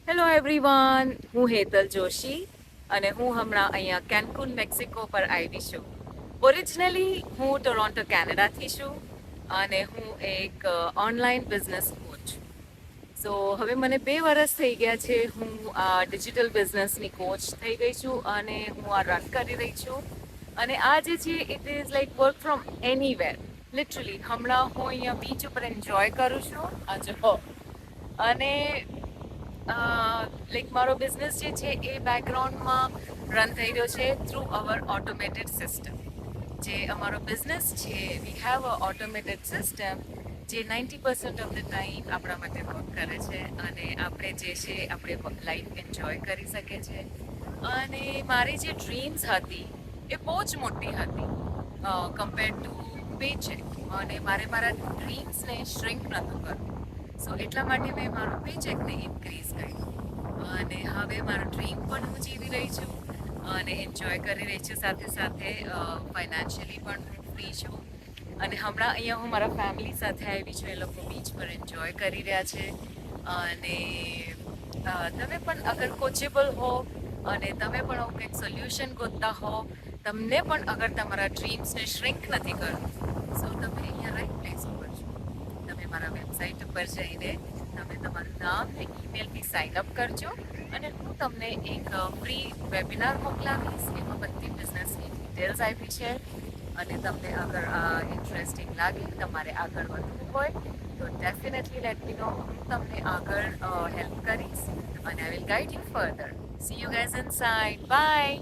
Hello everyone, હું હેતલ જોશી અને હું હમણાં અહીંયા કેન્કુન મેક્સિકો પર આવી છું. ઓરિજિનલી હું ટોરોન્ટો કેનેડાથી છું અને હું એક ઓનલાઈન બિઝનેસ કોચ છું. સો હવે મને 2 વર્ષ થઈ ગયા છે. હું આ ડિજિટલ બિઝનેસની કોચ થઈ ગઈ છું અને હું આ રન કરી રહી છું. અને આ જે છે it is like work from anywhere. Literally હમણાં હું અહીંયા બીચ ઉપર એન્જોય કરું છું. આ જો અને લાઈક મારો બિઝનેસ જે છે એ બેકગ્રાઉન્ડમાં રન થઈ રહ્યો છે થ્રુ અવર ઓટોમેટેડ સિસ્ટમ. જે અમારો બિઝનેસ છે we have a automated system જે 90% ઓફ ધ ટાઈમ આપણા માટે વર્ક કરે છે અને આપણે જે છે આપણે લાઈફ એન્જોય કરી શકીએ છીએ. અને મારી જે ડ્રીમ્સ હતી એ બહુ જ મોટી હતી કમ્પેર ટુ પે ચેક, અને મારે મારા ડ્રીમ્સને શ્રિંક નહોતું કરવું. સો એટલા માટે મેં મારું પે ચેકને ઇન્ક્રીઝ કર્યું અને હવે મારો ડ્રીમ પણ હું જીવી રહી છું અને એન્જોય કરી રહી છું. સાથે સાથે ફાઇનાન્શિયલી પણ હું ફ્રી છું. અને હમણાં અહીંયા હું મારા ફેમિલી સાથે આવી છું. એ લોકો બીચ પર એન્જોય કરી રહ્યા છે. અને તમે પણ અગર કોચેબલ હો અને તમે પણ આવું કંઈક સોલ્યુશન ગોતતા હો, તમને પણ અગર તમારા ડ્રીમ્સને શ્રિંક નથી કરવું, સો તમે અહીંયા રાઈટ પ્લેસ ઉપર છો. તમે મારા વેબસાઇટ ઉપર જઈને તમે તમારું નામ ને ઈમેલથી સાઇન અપ કરજો અને હું તમને એક ફ્રી વેબિનાર મોકલાવીશ. એમાં બધી બિઝનેસની ડિટેલ્સ આપી છે અને તમને અગર ઇન્ટરેસ્ટિંગ લાગે, તમારે આગળ વધવું હોય તો ડેફિનેટલી લેટ મી નો. હું તમને આગળ હેલ્પ કરીશ અને I will guide you further. See you guys inside. By.